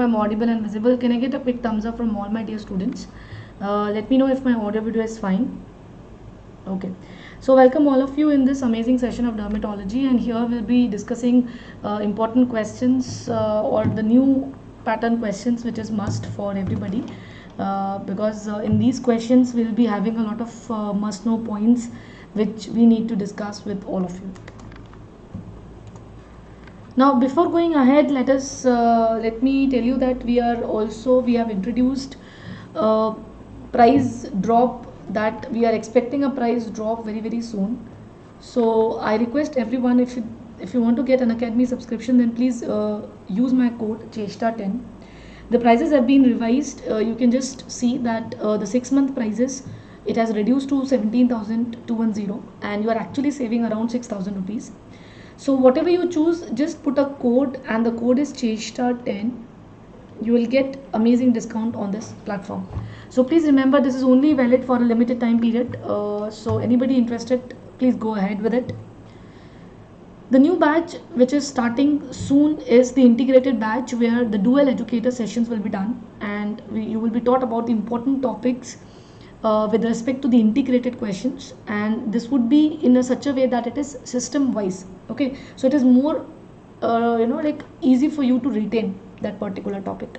hope I'm audible and visible. Can I get a quick thumbs up from all my dear students? Let me know if my audio video is fine. Okay. So welcome all of you in this amazing session of dermatology, and here we'll be discussing important questions or the new pattern questions which is must for everybody, because in these questions we'll be having a lot of must know points which we need to discuss with all of you. Now before going ahead, let me tell you that we have introduced price drop, that we are expecting a price drop very soon. So I request everyone, if you want to get an Unacademy subscription, then please use my code Chesta10. The prices have been revised. You can just see that the 6-month prices, it has reduced to 17,210, and you are actually saving around 6,000 rupees. So whatever you choose, just put a code, and the code is Chesta10. You will get amazing discount on this platform. So please remember, this is only valid for a limited time period. So anybody interested, please go ahead with it. The new batch which is starting soon is the integrated batch, where the dual educator sessions will be done, and you will be taught about the important topics with respect to the integrated questions, and this would be in such a way that it is system wise. Okay, so it is more easy for you to retain that particular topic.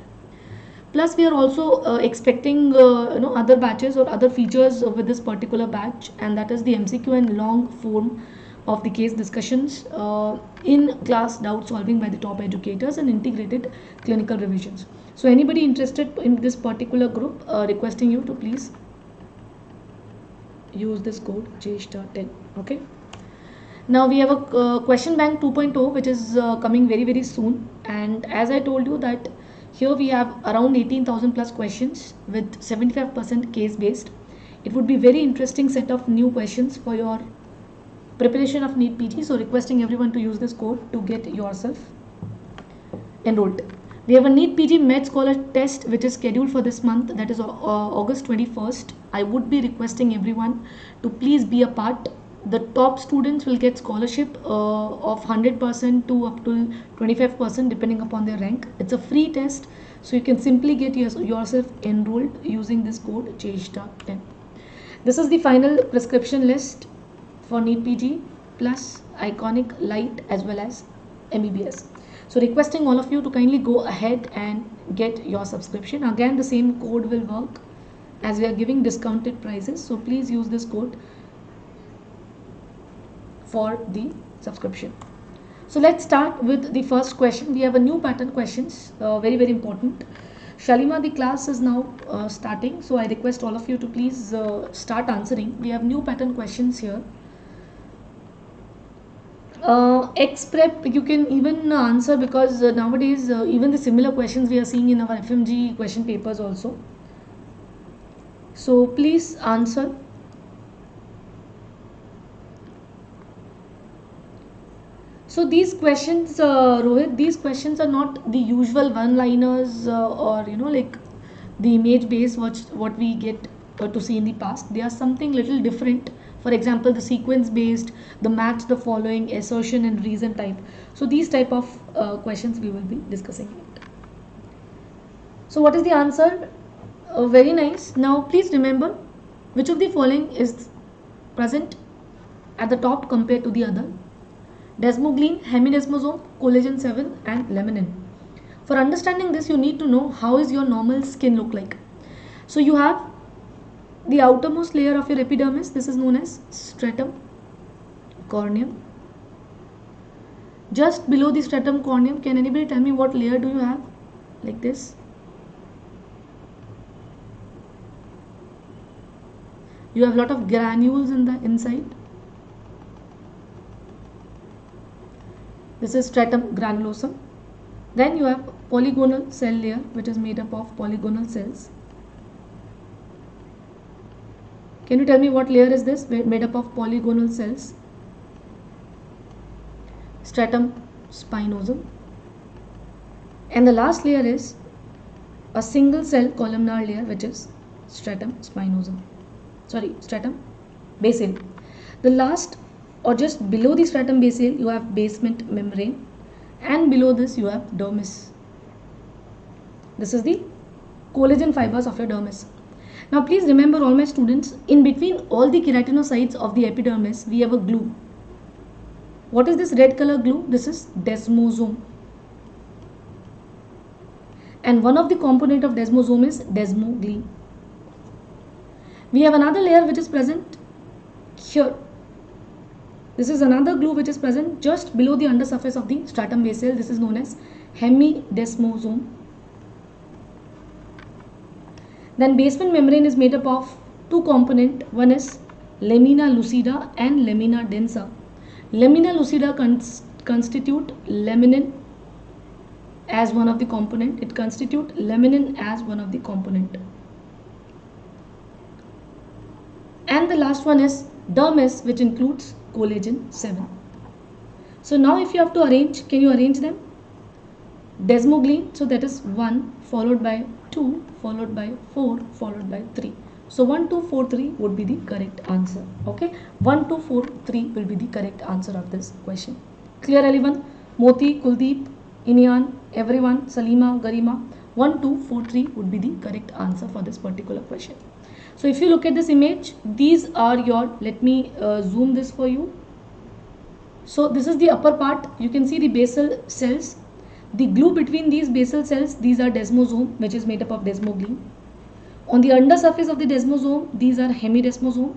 Plus we are also expecting other batches or other features with this particular batch, and that is the MCQ and long form of the case discussions, in class doubt solving by the top educators, and integrated clinical revisions. So anybody interested in this particular group, requesting you to please use this code Chesta10. Okay, now we have a question bank 2.0 which is coming very soon, and as I told you that here we have around 18,000 plus questions with 75% case based. It would be very interesting set of new questions for your preparation of NEET PG. So requesting everyone to use this code to get yourself enrolled. We have a NEET PG Med Scholar test which is scheduled for this month, that is August 21st. I would be requesting everyone to please be a part. The top students will get scholarship of 100% to up to 25% depending upon their rank. It's a free test, so you can simply get yourself enrolled using this code Chesta10. This is the final prescription list for NEET PG plus Iconic, Light as well as MBBS. So requesting all of you to kindly go ahead and get your subscription. Again, the same code will work as we are giving discounted prices, so please use this code for the subscription. So let's start with the first question. We have a new pattern questions, very important. Shalima, the class is now starting, so I request all of you to please start answering. We have new pattern questions here. X-Prep, you can even answer, because nowadays even the similar questions we are seeing in our FMG question papers also. So please answer. So these questions, Rohit, these questions are not the usual one-liners or the image based what we get to see in the past. They are something little different. For example, the sequence based, the match the following, assertion and reason type. So these type of questions we will be discussing it. So what is the answer? Very nice. Now please remember, which of the following is present at the top compared to the other? Desmoglein, hemidesmosome, collagen 7 and laminin. For understanding this, you need to know how is your normal skin look like. So you have the outermost layer of your epidermis. This is known as stratum corneum. Just below the stratum corneum, can anybody tell me what layer do you have? Like this. You have a lot of granules in the inside. This is stratum granulosum. Then you have polygonal cell layer which is made up of polygonal cells. Can you tell me what layer is this made up of polygonal cells? Stratum spinosum. And the last layer is a single cell columnar layer which is stratum spinosum. Sorry, stratum basal. The last or just below the stratum basal you have basement membrane, and below this you have dermis. This is the collagen fibers of your dermis. Now please remember, all my students, in between all the keratinocytes of the epidermis, we have a glue. What is this red color glue? This is desmosome. And one of the component of desmosome is desmoglein. We have another layer which is present here. This is another glue which is present just below the undersurface of the stratum basale. This is known as hemidesmosome. Then basement membrane is made up of two components. One is lamina lucida and lamina densa. Lamina lucida constitute laminin as one of the component. It constitute laminin as one of the component. And the last one is dermis, which includes collagen 7. So now if you have to arrange, can you arrange them? Desmoglein, so that is 1 followed by 2 followed by 4 followed by 3. So 1, 2, 4, 3 would be the correct answer. Okay, 1, 2, 4, 3 will be the correct answer of this question. Clear everyone? Moti, Kuldeep, Inian, everyone, Salima, Garima, 1, 2, 4, 3 would be the correct answer for this particular question. So if you look at this image, these are your, let me zoom this for you. So this is the upper part. You can see the basal cells. The glue between these basal cells, these are desmosome, which is made up of desmoglein. On the undersurface of the desmosome, these are hemidesmosome.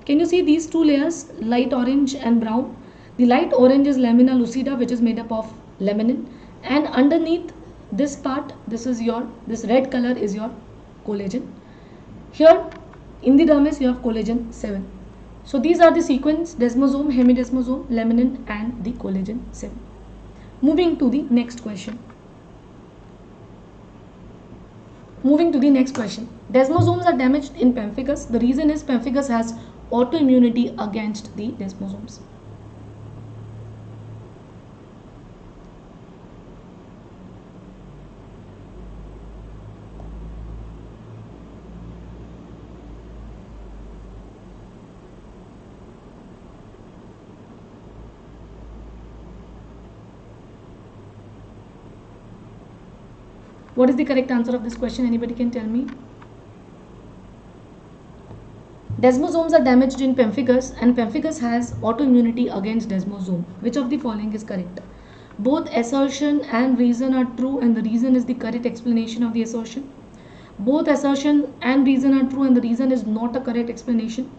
Can you see these two layers, light orange and brown? The light orange is lamina lucida, which is made up of laminin, and underneath this part, this red color is your collagen. Here in the dermis you have collagen 7. So these are the sequence: desmosome, hemidesmosome, laminin and the collagen 7. Moving to the next question. Desmosomes are damaged in pemphigus. The reason is pemphigus has autoimmunity against the desmosomes. What is the correct answer of this question? Anybody can tell me? Desmosomes are damaged in pemphigus, and pemphigus has autoimmunity against desmosome. Which of the following is correct? Both assertion and reason are true, and the reason is the correct explanation of the assertion. Both assertion and reason are true, and the reason is not a correct explanation.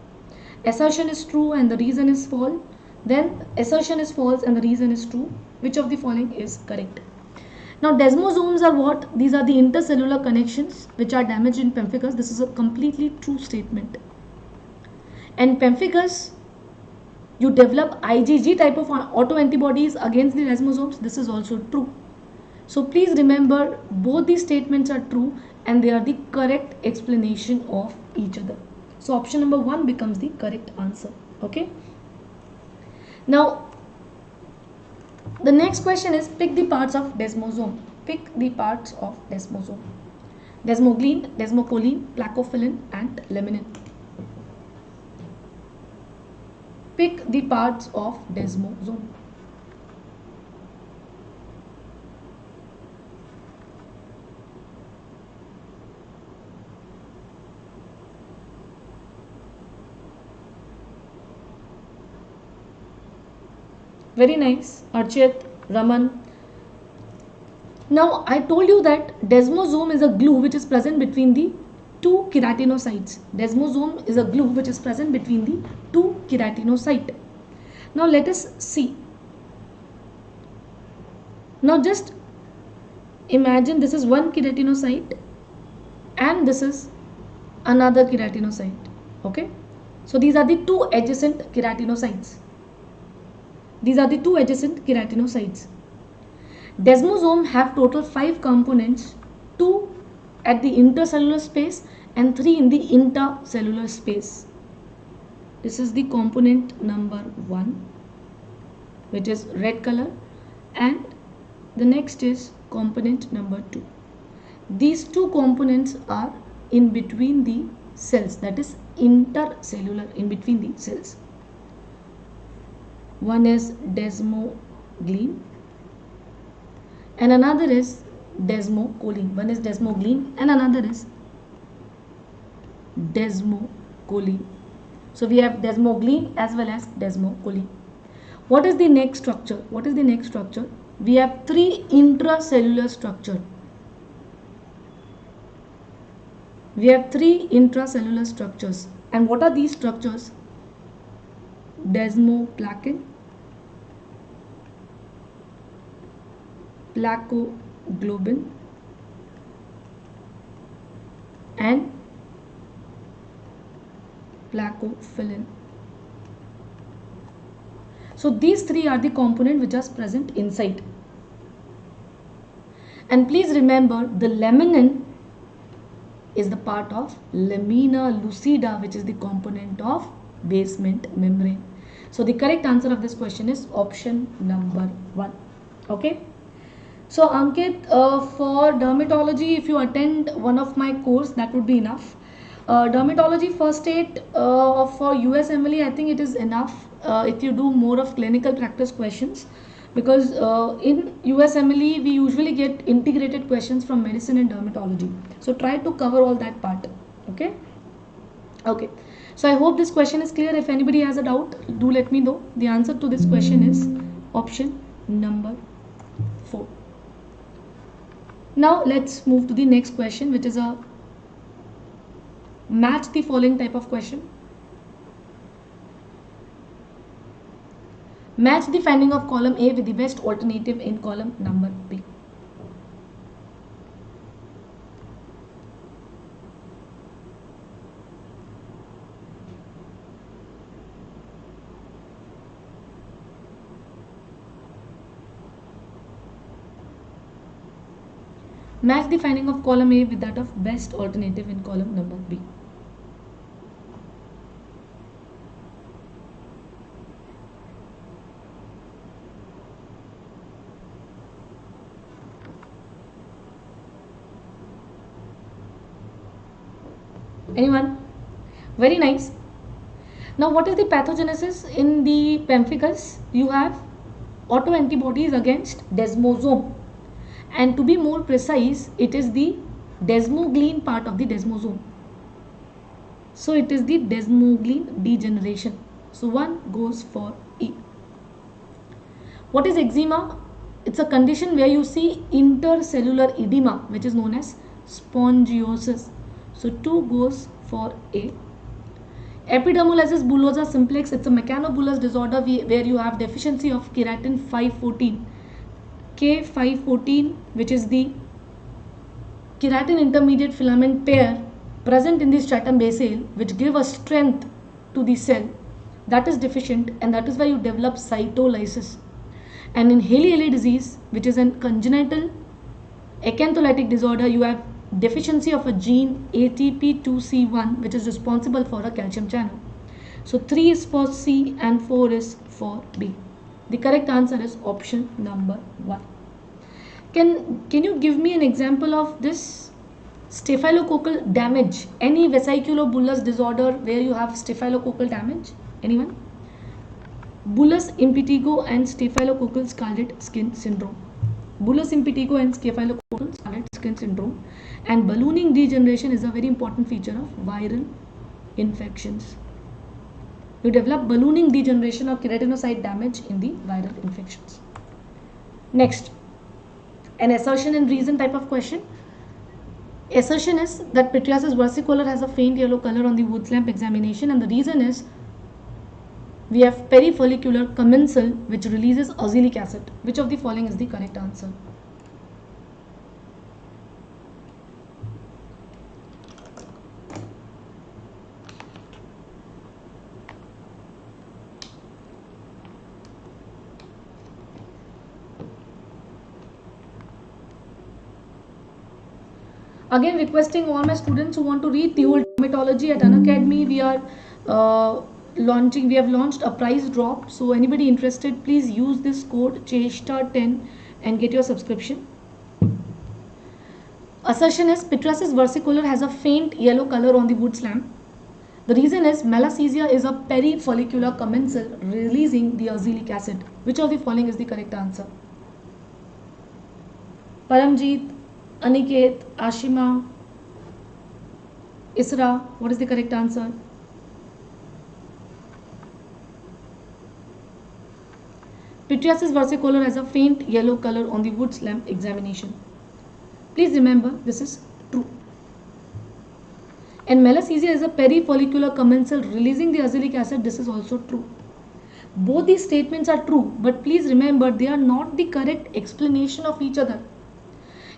Assertion is true and the reason is false. Then assertion is false and the reason is true. Which of the following is correct? Now desmosomes are what? These are the intercellular connections which are damaged in pemphigus. This is a completely true statement. And pemphigus, you develop IgG type of autoantibodies against the desmosomes. This is also true. So please remember, both these statements are true and they are the correct explanation of each other. So option number 1 becomes the correct answer. Okay. Now the next question is, pick the parts of desmosome. Pick the parts of desmosome. Desmoglein, desmocholine, plakophilin and laminin. Pick the parts of desmosome. Very nice, Archit, Raman. Now I told you that desmosome is a glue which is present between the two keratinocytes. Desmosome is a glue which is present between the two keratinocytes. Now let us see. Now just imagine this is one keratinocyte and this is another keratinocyte. Okay. So these are the two adjacent keratinocytes. These are the two adjacent keratinocytes. Desmosome have total 5 components, 2 at the intercellular space and 3 in the intercellular space. This is the component number 1, which is red color, and the next is component number 2. These two components are in between the cells, that is intercellular, in between the cells. One is desmoglein and another is desmocholine. One is desmoglein and another is desmocholine. So we have desmoglein as well as desmocholine. What is the next structure? What is the next structure? We have three intracellular structure. We have three intracellular structures. And what are these structures? Desmoplakin, placoglobin, and placophilin. So these three are the components which are present inside. And please remember, the laminin is the part of lamina lucida, which is the component of basement membrane. So the correct answer of this question is option number 1. Okay. So Ankit, for dermatology, if you attend one of my course, that would be enough. Dermatology first aid for USMLE, I think it is enough if you do more of clinical practice questions, because in USMLE we usually get integrated questions from medicine and dermatology. So try to cover all that part. Okay. Okay. So I hope this question is clear. If anybody has a doubt, do let me know. The answer to this question is option number 4. Now let's move to the next question, which is a match the following type of question. Match the finding of column A with the best alternative in column number B. Match the finding of column A with that of best alternative in column number B. Anyone? Very nice. Now what is the pathogenesis in the Pemphigus? You have autoantibodies against desmosome. And to be more precise, it is the desmoglein part of the desmosome. So it is the desmoglein degeneration. So 1 goes for E. What is eczema? It's a condition where you see intercellular edema, which is known as spongiosis. So 2 goes for A. Epidermolysis bullosa simplex, it's a mechanobullous disorder where you have deficiency of keratin 514. K514, which is the keratin intermediate filament pair present in the stratum basale, which give a strength to the cell, that is deficient, and that is why you develop cytolysis. And in Hailey-Hailey disease, which is a congenital acantholytic disorder, you have deficiency of a gene ATP2C1, which is responsible for a calcium channel. So 3 is for C and 4 is for B. The correct answer is option number 1. Can you give me an example of this staphylococcal damage? Any vesiculobullous disorder where you have staphylococcal damage? Anyone? Bullous impetigo and staphylococcal scarlet skin syndrome. Bullous impetigo and staphylococcal scarlet skin syndrome. And ballooning degeneration is a very important feature of viral infections. You develop ballooning degeneration or keratinocyte damage in the viral infections. Next, an assertion and reason type of question. Assertion is that Pityriasis versicolor has a faint yellow color on the Woods lamp examination, and the reason is we have perifollicular commensal which releases oxalic acid. Which of the following is the correct answer? Again, requesting all my students who want to read the whole dermatology at Unacademy, we are we have launched a price drop. So anybody interested, please use this code Chesta10 and get your subscription. Assertion is Pityriasis versicolor has a faint yellow color on the Woods lamp. The reason is malassezia is a perifollicular commensal releasing the oxalic acid. Which of the following is the correct answer? Paramjeet, Aniket, Ashima, Isra, what is the correct answer? Pityriasis versicolor has a faint yellow color on the Wood's lamp examination. Please remember, this is true. And malassezia is a perifollicular commensal releasing the azelaic acid. This is also true. Both these statements are true, but please remember they are not the correct explanation of each other.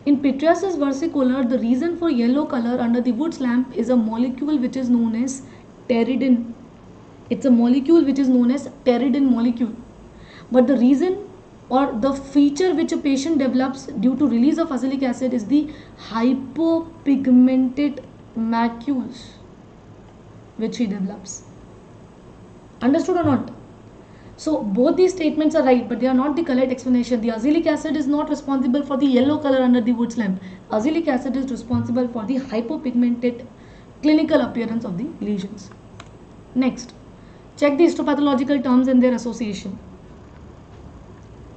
In Pityriasis versicolor, the reason for yellow color under the Wood's lamp is a molecule which is known as pteridine. It's a molecule which is known as pteridine molecule. But the reason or the feature which a patient develops due to release of azelaic acid is the hypopigmented macules which he develops. Understood or not? So both these statements are right, but they are not the correct explanation. The azelaic acid is not responsible for the yellow color under the Wood's lamp. Azelaic acid is responsible for the hypopigmented clinical appearance of the lesions. Next, check the histopathological terms and their association.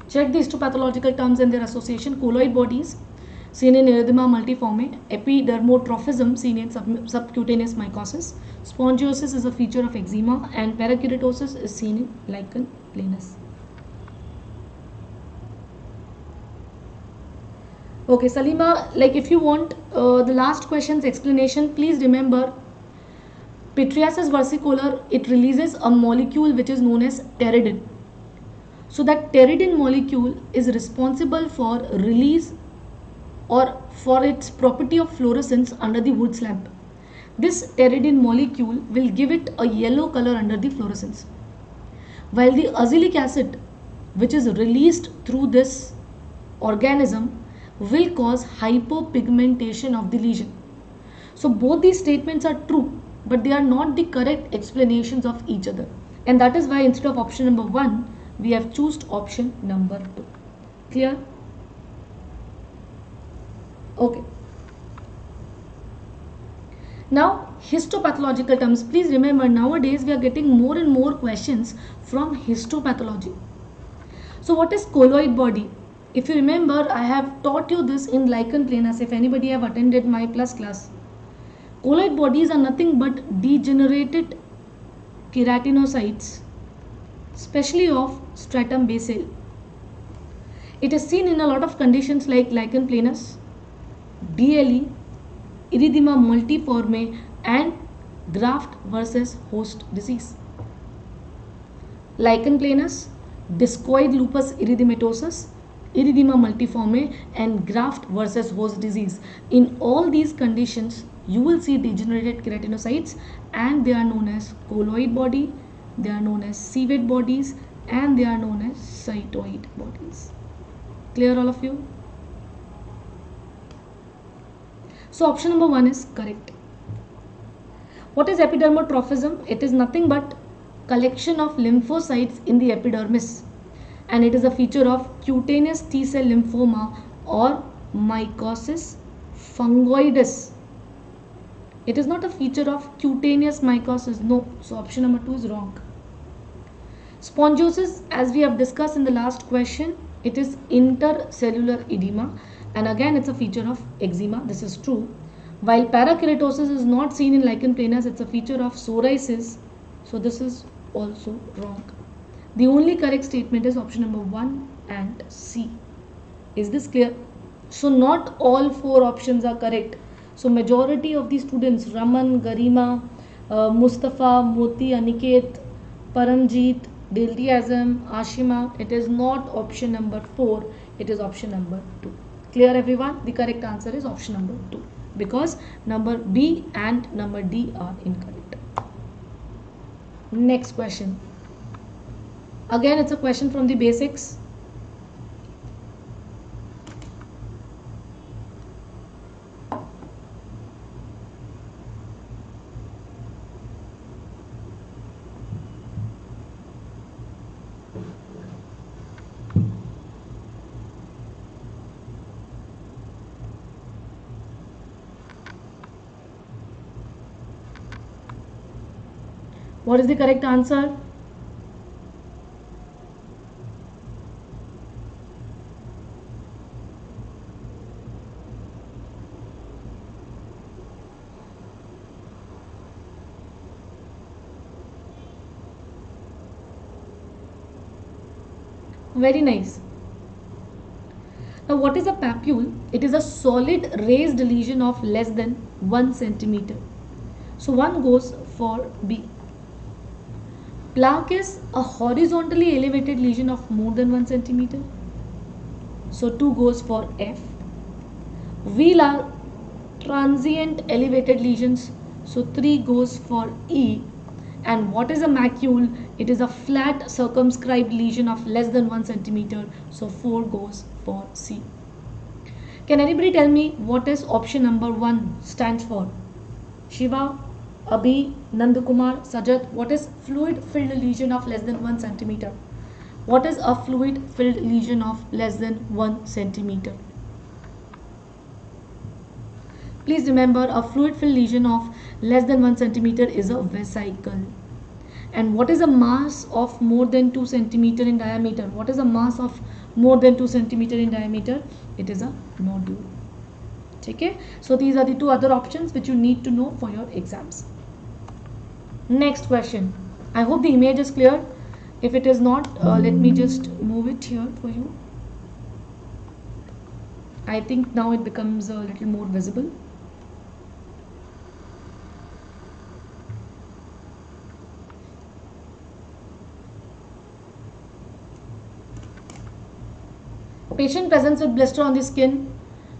Check the histopathological terms and their association. Colloid bodies seen in erythema multiforme, epidermotrophism seen in subcutaneous mycosis, spongiosis is a feature of eczema, and parakeratosis is seen in lichen planus. Okay, Salima, like if you want the last question's explanation, please remember Pityriasis versicolor, it releases a molecule which is known as pteridine. So that pteridine molecule is responsible for release or for its property of fluorescence under the Wood's lamp. This pteridine molecule will give it a yellow color under the fluorescence. While the azelaic acid which is released through this organism will cause hypopigmentation of the lesion. So both these statements are true, but they are not the correct explanations of each other. And that is why instead of option number 1, we have chosen option number 2. Clear? Okay. Now, histopathological terms. Please remember, nowadays we are getting more and more questions from histopathology. So what is colloid body? If you remember, I have taught you this in lichen planus, if anybody have attended my plus class. Colloid bodies are nothing but degenerated keratinocytes, especially of stratum basale. It is seen in a lot of conditions like lichen planus, DLE, erythema multiforme, and graft versus host disease. Lichen planus, discoid lupus erythematosus, erythema multiforme, and graft versus host disease. In all these conditions, you will see degenerated keratinocytes, and they are known as colloid body, they are known as cevate bodies, and they are known as cytoid bodies. Clear, all of you? So option number 1 is correct. What is epidermotrophism? It is nothing but collection of lymphocytes in the epidermis, and it is a feature of cutaneous T-cell lymphoma or mycosis fungoides. It is not a feature of cutaneous mycosis. No. So option number 2 is wrong. Spongiosis, as we have discussed in the last question, it is intercellular edema, and again it's a feature of eczema. This is true. While parakeratosis is not seen in lichen planus, it's a feature of psoriasis. So this is also wrong. The only correct statement is option number 1 and C. Is this clear? So not all 4 options are correct. So majority of the students, Raman, Garima, Mustafa, Moti, Aniket, Paramjeet, Dilti Azam, Ashima, it is not option number 4, it is option number 2. Clear, everyone? The correct answer is option number 2, because number B and number D are incorrect. Next question. Again, it's a question from the basics. What is the correct answer? Very nice. Now what is a papule? It is a solid raised lesion of less than 1 centimeter. So 1 goes for B. Plaque is a horizontally elevated lesion of more than 1 centimeter. So 2 goes for F. Wheal are transient elevated lesions. So 3 goes for E. And what is a macule? It is a flat circumscribed lesion of less than 1 centimeter. So 4 goes for C. Can anybody tell me what is option number 1 stands for? Shiva, Abhi, Nandakumar, Sajat, what is fluid filled lesion of less than 1 centimeter? What is a fluid filled lesion of less than 1 centimeter? Please remember, a fluid filled lesion of less than 1 centimeter is a vesicle. And what is a mass of more than 2 centimeter in diameter? What is a mass of more than 2 centimeter in diameter? It is a nodule. Okay? So these are the 2 other options which you need to know for your exams. Next question. I hope the image is clear. If it is not, let me just move it here for you. I think now it becomes a little more visible. Patient presents with blister on the skin.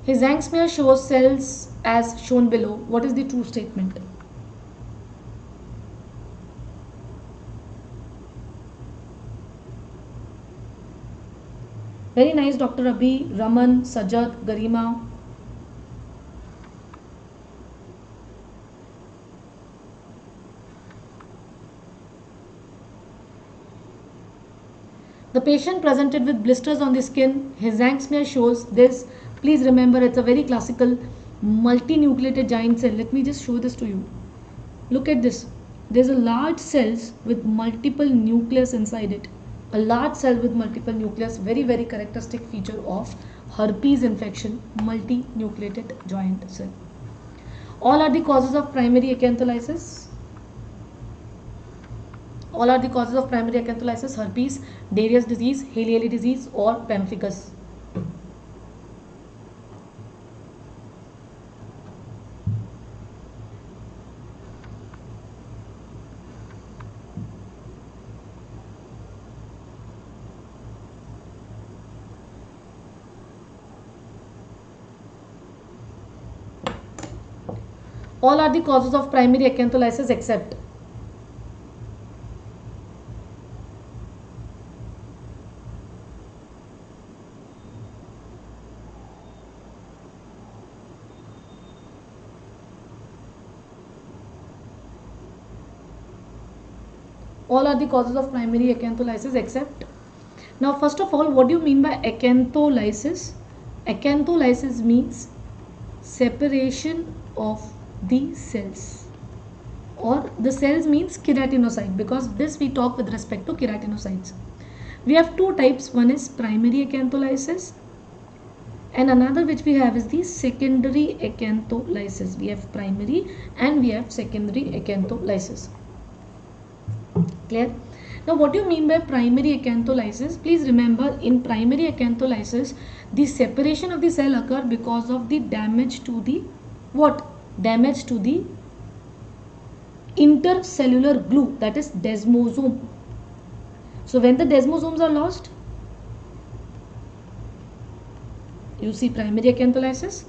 His Tzanck smear shows cells as shown below. What is the true statement? Very nice, Dr. Abhi, Raman, Sajat, Garima. The patient presented with blisters on the skin. His Tzanck smear shows this. Please remember, it's a very classical multinucleated giant cell. Let me just show this to you. Look at this. There's a large cells with multiple nucleus inside it. A large cell with multiple nucleus, very characteristic feature of herpes infection, multinucleated giant cell. All are the causes of primary acantholysis. All are the causes of primary acantholysis: herpes, Darius disease, Haley disease, or Pemphigus. All are the causes of primary acantholysis except all are the causes of primary acantholysis except. Now first of all, what do you mean by acantholysis? Acantholysis means separation of the cells, or the cells means keratinocyte, because this we talk with respect to keratinocytes. We have 2 types. One is primary acantholysis and another which we have is the secondary acantholysis. We have primary and we have secondary acantholysis. Clear? Now what do you mean by primary acantholysis? Please remember, in primary acantholysis the separation of the cell occur because of the damage to the what? Damage to the intercellular glue, that is desmosome. So when the desmosomes are lost, you see primary acantholysis,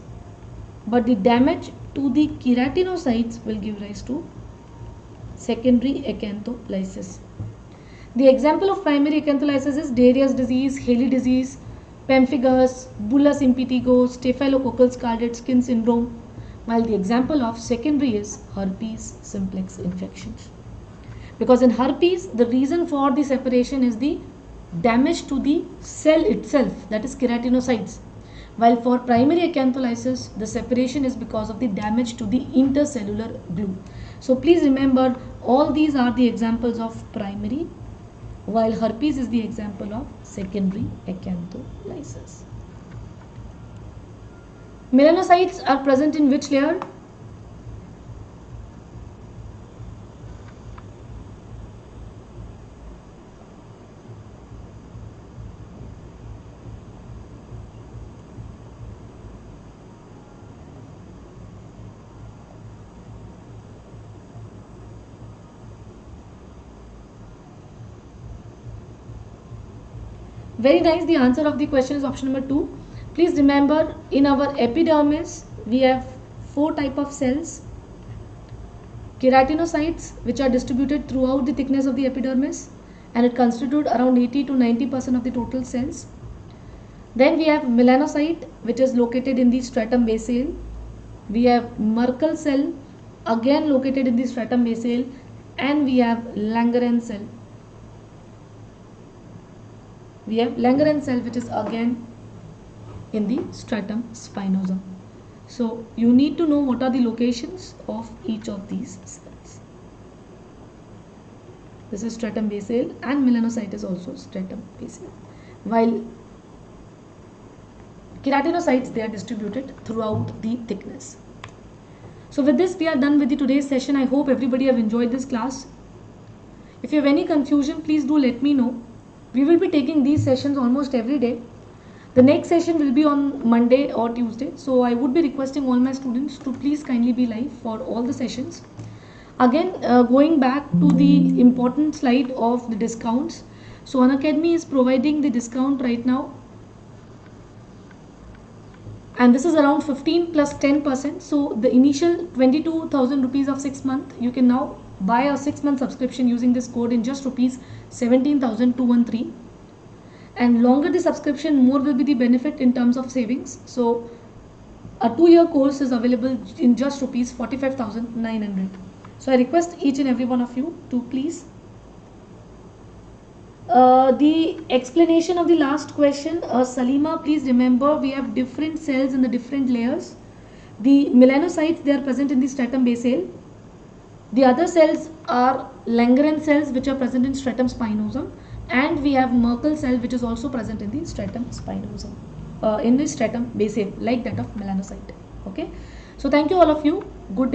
but the damage to the keratinocytes will give rise to secondary acantholysis. The example of primary acantholysis is Darius disease, Haley disease, Pemphigus, bullous impetigo, staphylococcal scarlet skin syndrome, while the example of secondary is herpes simplex infections. Because in herpes, the reason for the separation is the damage to the cell itself, that is keratinocytes, while for primary acantholysis, the separation is because of the damage to the intercellular glue. So please remember, all these are the examples of primary, while herpes is the example of secondary acantholysis. Melanocytes are present in which layer? Very nice. The answer of the question is option number 2. Please remember, in our epidermis we have 4 type of cells. Keratinocytes, which are distributed throughout the thickness of the epidermis, and it constitute around 80 to 90% of the total cells. Then we have melanocyte, which is located in the stratum basale. We have Merkel cell, again located in the stratum basale, and we have Langerhans cell. We have Langerhans cell, which is again in the stratum spinosum. So you need to know what are the locations of each of these cells. This is stratum basale, and melanocyte is also stratum basale. While keratinocytes, they are distributed throughout the thickness. So with this, we are done with the today's session. I hope everybody have enjoyed this class. If you have any confusion, please do let me know. We will be taking these sessions almost every day. The next session will be on Monday or Tuesday. So I would be requesting all my students to please kindly be live for all the sessions. Again, going back to the important slide of the discounts. So Unacademy is providing the discount right now. And this is around 15 plus 10%. So the initial 22,000 rupees of 6 months, you can now buy a 6-month subscription using this code in just rupees 17,213. And longer the subscription, more will be the benefit in terms of savings. So a 2-year course is available in just rupees 45,900. So I request each and every one of you to please. The explanation of the last question, Salima, please remember we have different cells in the different layers. The melanocytes, they are present in the stratum basale. The other cells are Langerhans cells, which are present in stratum spinosum, and we have Merkel cell, which is also present in the stratum spinosum, in the stratum basale, like that of melanocyte. Okay. So thank you all of you. Good day.